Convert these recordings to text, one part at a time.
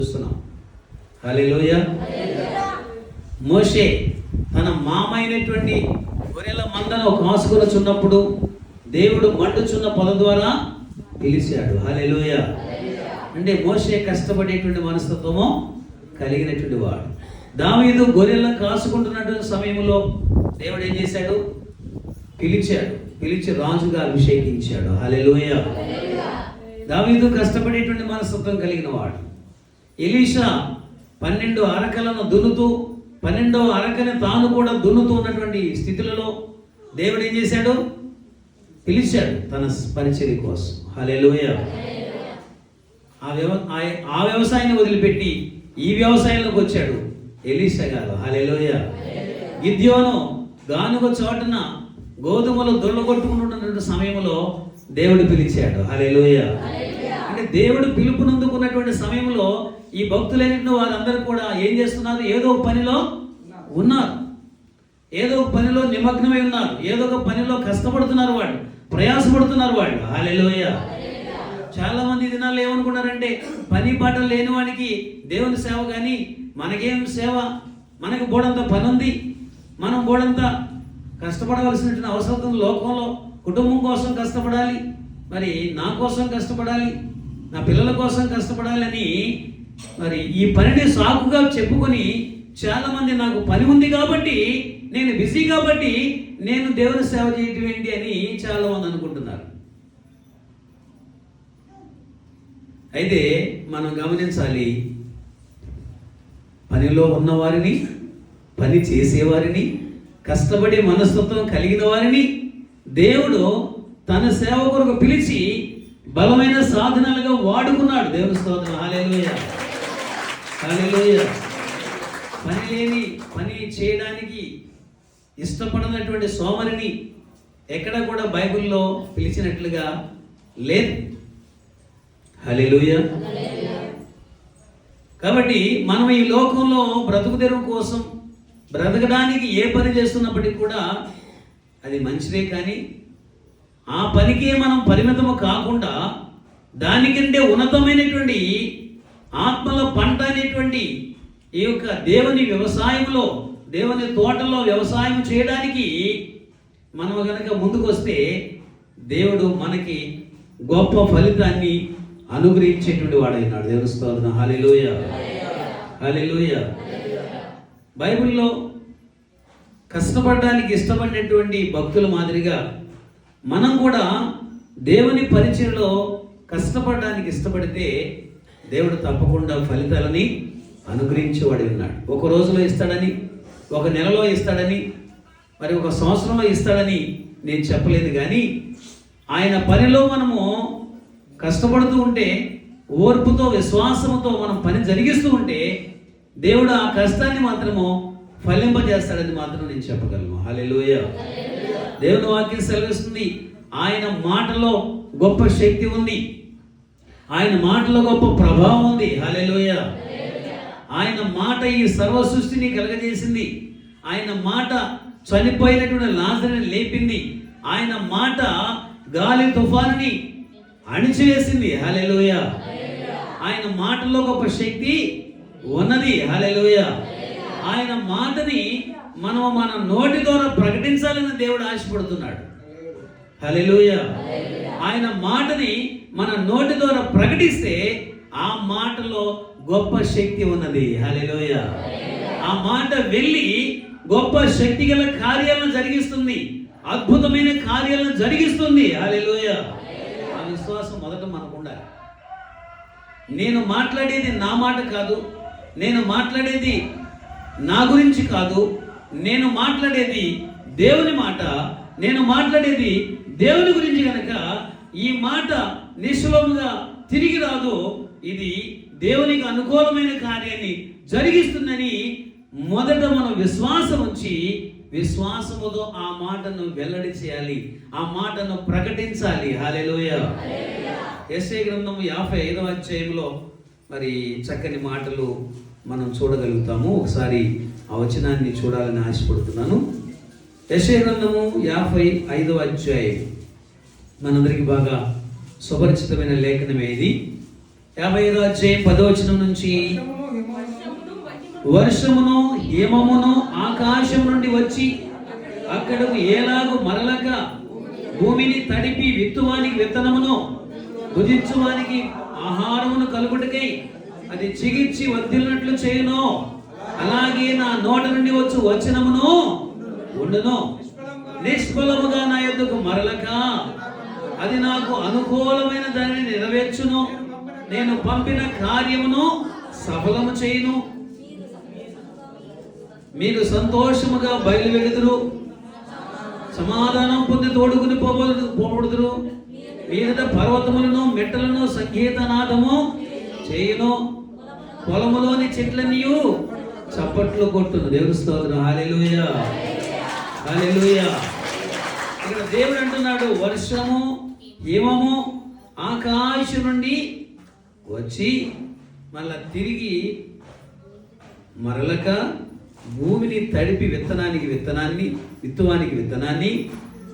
చూస్తున్నాం. హల్లెలూయా. మోషే తన మామైనటువంటి గొర్రెల మందను కాసుకొనుచున్నప్పుడు దేవుడు మండుచున్న పొద ద్వారా పిలిచాడు. హల్లెలూయా. అంటే మోషే కష్టపడేటువంటి మనస్తత్వము కలిగినటువంటి వాడు. దావీదు గొర్రెలను కాసుకుంటున్నటువంటి సమయంలో దేవుడు ఏం చేశాడు? పిలిచి రాజుగా అభిషేకించాడు. హల్లెలూయా. దావీదు కష్టపడేటువంటి మనస్తత్వం కలిగిన వాడు. ఎలీషా 12 అరకలను దున్నుతూ 12వ అరకని తాను కూడా దున్నుతూ ఉన్నటువంటి స్థితులలో దేవుడు ఏం చేశాడు? పిలిచాడు తన పరిచర్య కోసం. హల్లెలూయా. ఆ వ్యవసాయాన్ని వదిలిపెట్టి ఈ వ్యవసాయంలోకి వచ్చాడు ఎలీషా గారు. హల్లెలూయా. గిద్యోను గానుగ చోటున గోధుమలు దొల్లగొట్టుకుంటున్నటువంటి సమయంలో దేవుడు పిలిచాడు. హల్లెలూయా. అంటే దేవుడు పిలుపునందుకున్నటువంటి సమయంలో ఈ భక్తులైన వారందరూ కూడా ఏం చేస్తున్నారు? ఏదో ఒక పనిలో ఉన్నారు, ఏదో ఒక పనిలో నిమగ్నమై ఉన్నారు, ఏదో ఒక పనిలో కష్టపడుతున్నారు, వాళ్ళు ప్రయాసపడుతున్నారు వాళ్ళు. హల్లెలూయా. చాలా మంది దినాల్లో ఏమనుకున్నారంటే పని పాటలు లేని వాడికి దేవుని సేవ, కానీ మనకేం సేవ? మనకి బోడంత పని ఉంది, మనం బోడంత కష్టపడవలసినటువంటి అవసరం లోకంలో. కుటుంబం కోసం కష్టపడాలి, మరి నా కోసం కష్టపడాలి, నా పిల్లల కోసం కష్టపడాలని మరి ఈ పనిని సాకుగా చెప్పుకొని చాలా మంది నాకు పని ఉంది కాబట్టి, నేను బిజీ కాబట్టి నేను దేవుని సేవ చేయటం ఏంటి అని చాలా మంది అనుకుంటున్నారు. అయితే మనం గమనించాలి, పనిలో ఉన్నవారిని, పని చేసేవారిని, కష్టపడే మనస్తత్వం కలిగిన వారిని దేవుడు తన సేవ కొరకు పిలిచి బలమైన సాధనాలుగా వాడుకున్నాడు. దేవుని స్తోత్రం. హల్లెలూయా. హల్లెలూయా. పని చేయడానికి ఇష్టపడినటువంటి సోమరిని ఎక్కడ కూడా బైబిల్లో పిలిచినట్లుగా లేదు. హల్లెలూయా. కాబట్టి మనం ఈ లోకంలో బ్రతుకు తెరువు కోసం బ్రతకడానికి ఏ పని చేస్తున్నప్పటికీ కూడా అది మంచిదే, కానీ ఆ పనికే మనం పరిమితము కాకుండా దానికంటే ఉన్నతమైనటువంటి ఆత్మల పంట అనేటువంటి ఈ యొక్క దేవుని వ్యవసాయంలో, దేవుని తోటలో వ్యవసాయం చేయడానికి మనం కనుక ముందుకు వస్తే దేవుడు మనకి గొప్ప ఫలితాన్ని అనుగ్రహించేటువంటి వాడైనాడు. దేవుని స్తోత్రం. హల్లెలూయా. హల్లెలూయా. బైబిల్లో కష్టపడడానికి ఇష్టపడినటువంటి భక్తుల మాదిరిగా మనం కూడా దేవుని పరిచయలో కష్టపడడానికి ఇష్టపడితే దేవుడు తప్పకుండా ఫలితాలని అనుగ్రహించేవాడు ఉన్నాడు. ఒక రోజులో ఇస్తాడని, ఒక నెలలో ఇస్తాడని, మరి ఒక సంవత్సరంలో ఇస్తాడని నేను చెప్పలేదు, కానీ ఆయన పనిలో మనము కష్టపడుతూ ఉంటే, ఓర్పుతో విశ్వాసంతో మనం పని జరిగిస్తూ ఉంటే దేవుడు ఆ కష్టాన్ని మాత్రము ఫలింపజేస్తాడని మాత్రం నేను చెప్పగలను. హల్లెలూయా. దేవుని వాక్యం సెలవిస్తుంది, ఆయన మాటలో గొప్ప శక్తి ఉంది, ఆయన మాటలో గొప్ప ప్రభావం ఉంది. హల్లెలూయా. ఆయన మాట ఈ సర్వ సృష్టిని కలగజేసింది, ఆయన మాట చనిపోయినటువంటి లాజరుని లేపింది, ఆయన మాట గాలి తుఫానుని అణిచివేసింది. హల్లెలూయా. ఆయన మాటలో గొప్ప శక్తి ఉన్నది. హల్లెలూయా. ఆయన మాటని మనం మన నోటి ద్వారా ప్రకటించాలని దేవుడు ఆశపడుతున్నాడు. హల్లెలూయా. ఆయన మాటని మన నోటి ద్వారా ప్రకటిస్తే ఆ మాటలో గొప్ప శక్తి ఉన్నది. హల్లెలూయా. ఆ మాట వెళ్ళి గొప్ప శక్తి గల కార్యాలను జరిగిస్తుంది, అద్భుతమైన కార్యాలను జరిగిస్తుంది. హల్లెలూయా. ఆ విశ్వాసం మొదట మనకు ఉండాలి. నేను మాట్లాడేది నా మాట కాదు, నేను మాట్లాడేది నా గురించి కాదు, నేను మాట్లాడేది దేవుని మాట, నేను మాట్లాడేది దేవుని గురించి కనుక ఈ మాట నిశ్చలముగా తిరిగి రాదు, ఇది దేవునికి అనుకూలమైన కార్యాన్ని జరిగిస్తుందని మొదట మనం విశ్వాసం ఉంచి విశ్వాసముతో ఆ మాటను వెల్లడి చేయాలి, ఆ మాటను ప్రకటించాలి. హల్లెలూయా. యెషయా గ్రంథం 55వ అధ్యాయంలో మరి చక్కని మాటలు మనం చూడగలుగుతాము. ఒకసారి ఆ వచనాన్ని చూడాలని ఆశపడుతున్నాను. యెషయా గ్రంథము 55వ అధ్యాయం మనందరికీ బాగా సుపరిచితమైన లేఖనమే ఇది. 55వ అధ్యాయం 10వ వచనం నుంచి, వర్షమును హిమమును ఆకాశం నుండి వచ్చి అక్కడకు ఏలాగు మరలక భూమిని తడిపి విత్తువానికి విత్తనమును భుజించువానికి ఆహారమును కలుగుటకై అది చిగిర్చి వర్ధిల్లినట్లు చేయును, అలాగే నా నోట నుండి వచ్చు వచనమును ఉండును. నిష్ఫలముగా నా యొద్దకు మరలక అది నాకు అనుకూలమైన దానిని నెరవేర్చును. నేను పంపిన కార్యమును సఫలము చేయును. మీరు సంతోషముగా బయలువెళుదురు, సమాధానం పొంది తోడుకుని పోబడుదురు. మీదట పర్వతములను మెట్టలను సంగీతనాదము చేయును. పొలములోని చెట్లనియు చప్పట్లు కొట్టును. దేవుని స్తోత్రం. హల్లెలూయా, హల్లెలూయా. ఇక్కడ దేవుడు అంటున్నాడు, వర్షము హిమము ఆకాశం నుండి వచ్చి మళ్ళా తిరిగి మరలక భూమిని తడిపి విత్తనానికి విత్తనాన్ని, విత్తువానికి విత్తనాన్ని,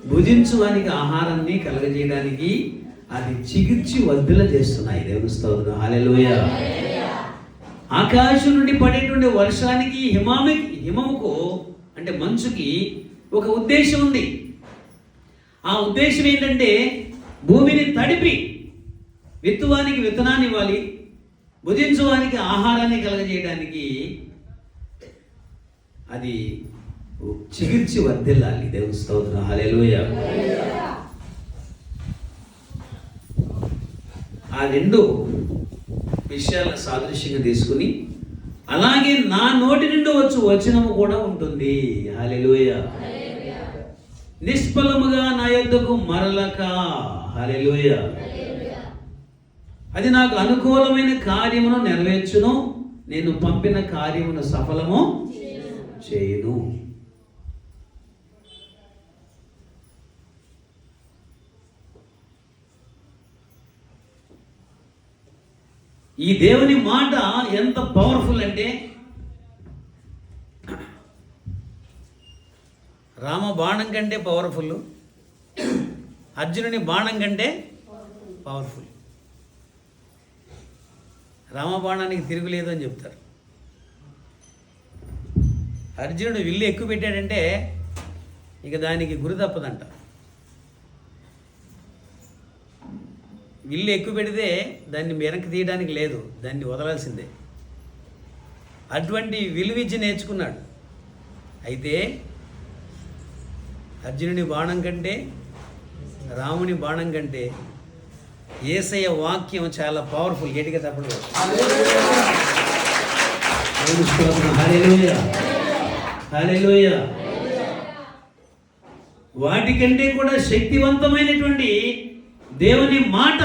భుజించువానికి ఆహారాన్ని కలగజేయడానికి అది చిగిర్చి వర్ధిల్ల చేస్తున్నాయి. దేవుని స్తోత్రం. హల్లెలూయా. ఆకాశం నుండి పడేటువంటి వర్షానికి హిమముకు అంటే మంచుకి ఒక ఉద్దేశం ఉంది. ఆ ఉద్దేశం ఏంటంటే భూమిని తడిపి విత్తువానికి విత్తనాన్ని ఇవ్వాలి, భుజించువానికి ఆహారాన్ని కలగజేయడానికి అది చిగిర్చి వర్ధిల్లాలి. దేవుని స్తోత్రం. హల్లెలూయా. ఆ రెండు విషయాలను సాదృశ్యంగా తీసుకుని, అలాగే నా నోటి నుండి వచ్చు వచనము కూడా ఉంటుంది. హల్లెలూయా. నిష్ఫలముగా నా యొద్దకు మరలక. హల్లెలూయా. అది నాకు అనుకూలమైన కార్యమును నెరవేర్చును. నేను పంపిన కార్యమును సఫలము చేయును. ఈ దేవుని మాట ఎంత పవర్ఫుల్ అంటే, రామ బాణం కంటే పవర్ఫుల్, అర్జునుని బాణం కంటే పవర్ఫుల్. రామ బాణానికి తిరుగులేదు అని చెప్తారు. అర్జునుడు విల్లు ఎక్కువ పెట్టాడంటే ఇక దానికి గురి తప్పదంట. విల్లు ఎక్కువ పెడితే దాన్ని వెనక్కి తీయడానికి లేదు, దాన్ని వదలాల్సిందే. అటువంటి విలువిద్య నేర్చుకున్నాడు. అయితే అర్జునుని బాణం కంటే, రాముని బాణం కంటే యేసయ్య వాక్యం చాలా పవర్ఫుల్. గట్టిగా తప్పదు. హల్లెలూయా, హల్లెలూయా. వాటికంటే కూడా శక్తివంతమైనటువంటి దేవుని మాట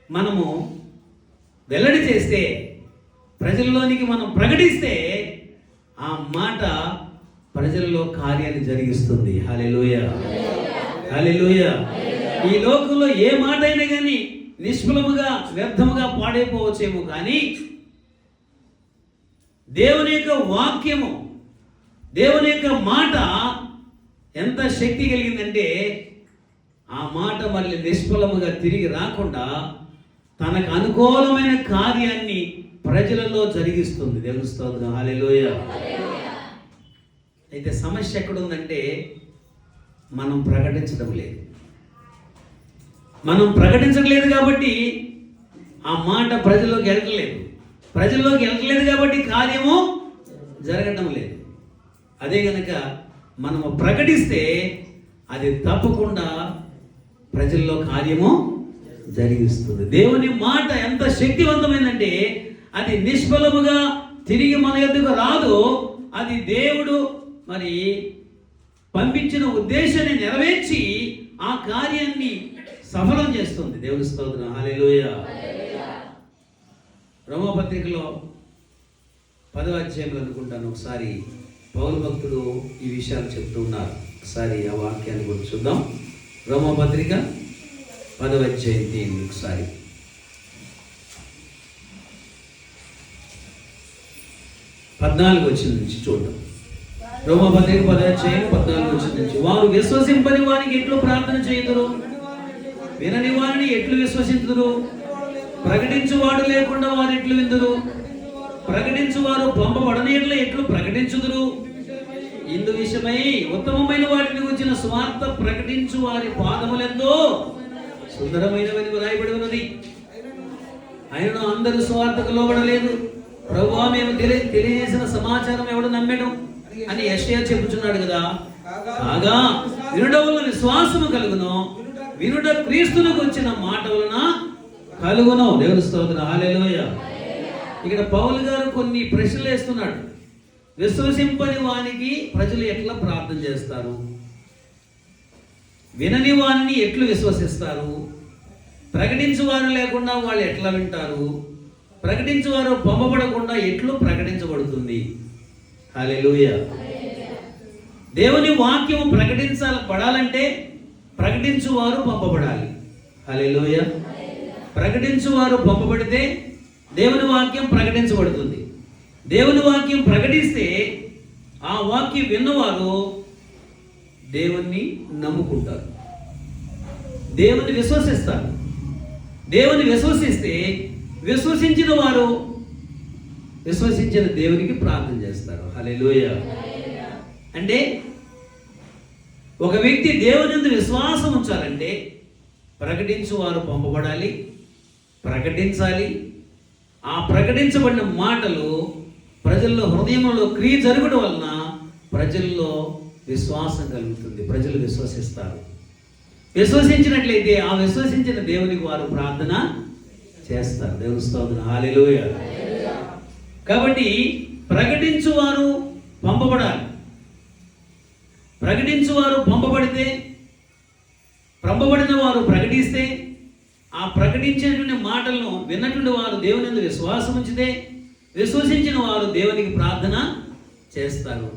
మనము వెల్లడి చేస్తే, ప్రజల్లోనికి మనం ప్రకటిస్తే, ఆ మాట ప్రజల్లో కార్యాన్ని జరిగిస్తుంది. హల్లెలూయా, హల్లెలూయా. ఈ లోకంలో ఏ మాట అయినా కానీ నిష్ఫలముగా వ్యర్థముగా పాడైపోవచ్చేమో, కానీ దేవుని యొక్క వాక్యము, దేవుని యొక్క మాట ఎంత శక్తి కలిగిందంటే, ఆ మాట మళ్ళీ నిష్ఫలముగా తిరిగి రాకుండా తనకు అనుకూలమైన కార్యాన్ని ప్రజలలో జరిగిస్తుంది. దేవుని స్తోత్రం. హల్లెలూయా. అయితే సమస్య ఎక్కడుందంటే, మనం ప్రకటించడం లేదు. మనం ప్రకటించట్లేదు కాబట్టి ఆ మాట ప్రజల్లోకి వెళ్ళట్లేదు. ప్రజల్లోకి వెళ్ళట్లేదు కాబట్టి కార్యము జరగటం లేదు. అదే కనుక మనము ప్రకటిస్తే అది తప్పకుండా ప్రజల్లో కార్యము జరిగిస్తుంది. దేవుని మాట ఎంత శక్తివంతమైందంటే, అది నిష్ఫలముగా తిరిగి మన యొద్దకు రాదు. అది దేవుడు మరి పంపించిన ఉద్దేశాన్ని నెరవేర్చి ఆ కార్యాన్ని సఫలం చేస్తుంది. దేవుని స్తోత్రం. హల్లెలూయా. రోమపత్రికలో 10వ అధ్యాయంలో అనుకుంటాను ఒకసారి పౌలు భక్తుడు ఈ విషయాలు చెప్తూ ఉన్నారు. ఒకసారి ఆ వాక్యాన్ని కూడా చూద్దాం. రోమపత్రిక 10వ అధ్యాయం ఒకసారి 14 వచ్చిన నుంచి చూద్దాం. రోమపత్రిక 10వ అధ్యాయం 14 వచ్చిన నుంచి, వారు విశ్వసింపని వారికి ఎట్లు ప్రార్థన చేయుదురు, వినని వారిని ఎట్లు విశ్వసించుదురు, ప్రకటించువాడు లేకుండా వారు ఎట్లు విందురు? ప్రకటించువారు పంపబడని ఎట్ల ఎట్లు ప్రకటించుదురు? ఇందు విషయమై ఉత్తమమైన వాటిని గురించిన స్వార్థ ప్రకటించు వారి పాదములెందో సుందరమైనవని రాయబడి ఉన్నది. ఆయనను అందరూ స్వార్థకు లోబడలేదు. ప్రభువా మేము తెలియజేసిన సమాచారం ఎవడు నమ్మెడు అని యెషయా చెప్పుచున్నాడు కదా. కాగా వినుట వలన విశ్వాసము కలుగును, వినుట క్రీస్తునకు వచ్చిన మాట వలన కలుగును. దేవుని స్తోత్రం, హల్లెలూయా. ఇక్కడ పౌలు గారు కొన్ని ప్రశ్నలు వేస్తున్నాడు. విశ్వసింపని వానికి ప్రజలు ఎట్లా ప్రార్థన చేస్తారు? వినని వారిని ఎట్లు విశ్వసిస్తారు? ప్రకటించువారు లేకుండా వాళ్ళు ఎట్లా వింటారు? ప్రకటించువారు పంపబడకుండా ఎట్లు ప్రకటించబడుతుంది? హల్లెలూయా. దేవుని వాక్యము ప్రకటించబడాలంటే ప్రకటించువారు పంపబడాలి. హల్లెలూయా. ప్రకటించువారు పంపబడితే దేవుని వాక్యం ప్రకటించబడుతుంది. దేవుని వాక్యం ప్రకటిస్తే ఆ వాక్యం విన్నవారు దేవుణ్ణి నమ్ముకుంటారు, దేవుని విశ్వసిస్తారు. దేవుని విశ్వసిస్తే విశ్వసించిన వారు విశ్వసించిన దేవునికి ప్రార్థన చేస్తారు. హల్లెలూయా. అంటే ఒక వ్యక్తి దేవుని యందు విశ్వాసం ఉంచాలంటే ప్రకటించువారు పంపబడాలి, ప్రకటించాలి. ఆ ప్రకటించబడిన మాటలు ప్రజల్లో హృదయంలో క్రియ జరగడం వలన ప్రజల్లో విశ్వాసం కలుగుతుంది, ప్రజలు విశ్వసిస్తారు. విశ్వసించినట్లయితే ఆ విశ్వసించిన దేవునికి వారు ప్రార్థన చేస్తారు. దేవుని స్తోత్రం, హల్లెలూయా. కాబట్టి ప్రకటించువారు పంపబడాలి. ప్రకటించువారు పంపబడిన వారు ప్రకటిస్తే ఆ ప్రకటించేటువంటి మాటలను విన్నటువంటి వారు దేవుని యందు విశ్వాసం ఉంచితే విశ్వసించిన వారు దేవునికి ప్రార్థన చేస్తారు.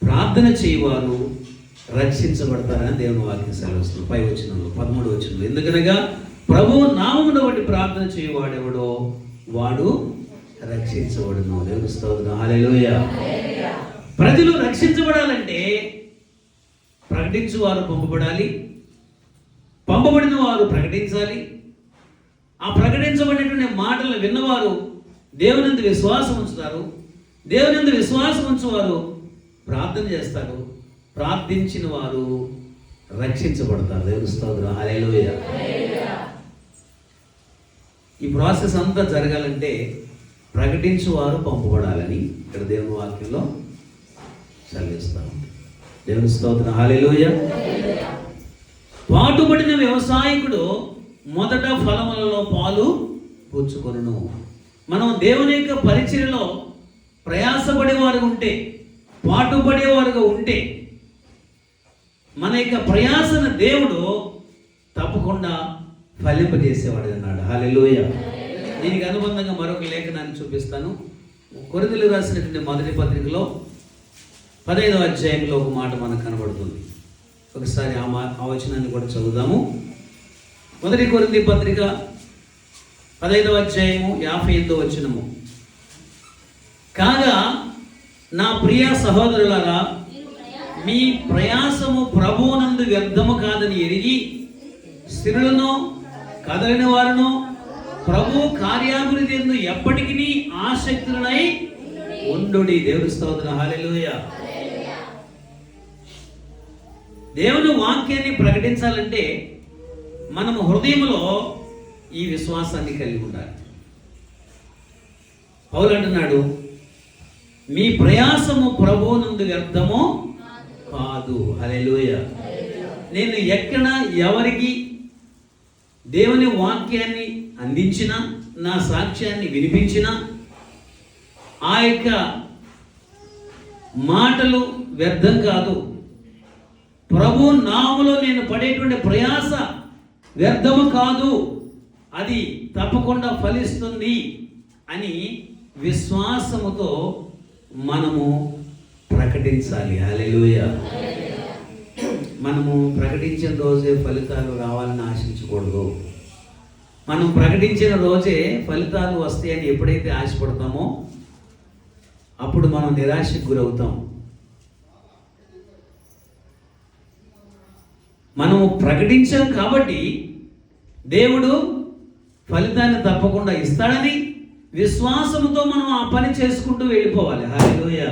ప్రార్థన చేయవారు రక్షించబడతారని దేవుని వాక్యం సెలవిస్తుంది. 5వ వచనంలో 13వ వచనంలో, ఎందుకనగా ప్రభువు నామమున బట్టి ప్రార్థన చేయవాడెవడో వాడు రక్షించబడును. దేవుని స్తోత్రం, హల్లెలూయా. ప్రజలు రక్షించబడాలంటే ప్రకటించువారు పంపబడాలి, పంపబడిన వారు ప్రకటించాలి. ఆ ప్రకటించబడినటువంటి మాటలు విన్నవారు దేవునందు విశ్వాసం ఉంచుతారు, దేవునందు విశ్వాసం ఉంచువారు ప్రార్థన చేస్తారు, ప్రార్థించిన వారు రక్షించబడతారు. దేవుని స్తోత్రం, హల్లెలూయా. ఈ ప్రాసెస్ అంతా జరగాలంటే ప్రకటించువారు పంపబడాలని ఇక్కడ దేవుని వాక్యంలో చదివిస్తాం. దేవుని స్తోత్రం, హల్లెలూయా. పాటుపడిన వ్యవసాయకుడు మొదట ఫలములలో పాలు పుచ్చుకొనును. మనం దేవుని యొక్క పరిచర్యలో ప్రయాసపడేవారు ఉంటే, పాటుపడేవారుగా ఉంటే మన యొక్క ప్రయాసన దేవుడు తప్పకుండా ఫలింపజేసేవాడు అన్నాడు. హల్లెలూయా. దీనికి అనుబంధంగా మరొక లేఖనాన్ని చూపిస్తాను. కొరింథీయులకు రాసినటువంటి మొదటి పత్రికలో 15వ అధ్యాయంలో ఒక మాట మనకు కనబడుతుంది. ఒకసారి ఆ వచనాన్ని కూడా చదువుదాము. మొదటి కొరింథీ పత్రిక 15వ అధ్యాయము 58వ వచనము. కాగా నా ప్రియ సహోదరులారా, మీ ప్రయాసము ప్రభువునందు వ్యర్థము కాదని ఎరిగి స్థిరులను కదలిన వారును ప్రభు కార్యాభివృద్ధి యందు ఎప్పటికీ ఆసక్తులై ఉండుడి. దేవుని స్తోత్రం, హల్లెలూయా. దేవుని వాక్యాన్ని ప్రకటించాలంటే మనము హృదయంలో ఈ విశ్వాసాన్ని కలిగి ఉండాలి. పౌలు అంటున్నాడు, మీ ప్రయాసము ప్రభువునందు వ్యర్థమో కాదు. హల్లెలూయా. నేను ఎక్కడ ఎవరికి దేవుని వాక్యాన్ని అందించినా, నా సాక్ష్యాన్ని వినిపించినా ఆ యొక్క మాటలు వ్యర్థం కాదు. ప్రభు నామములో నేను పడేటువంటి ప్రయాస వ్యర్థము కాదు, అది తప్పకుండా ఫలిస్తుంది అని విశ్వాసముతో మనము ప్రకటించాలి. హల్లెలూయా. మనము ప్రకటించిన రోజే ఫలితాలు రావాలని ఆశించకూడదు. మనం ప్రకటించిన రోజే ఫలితాలు వస్తాయని ఎప్పుడైతే ఆశపడతామో అప్పుడు మనం నిరాశకు గురవుతాం. మనము ప్రకటించాం కాబట్టి దేవుడు ఫలితాన్ని తప్పకుండా ఇస్తాడని విశ్వాసంతో మనం ఆ పని చేసుకుంటూ వెళ్ళిపోవాలి. హల్లెలూయా.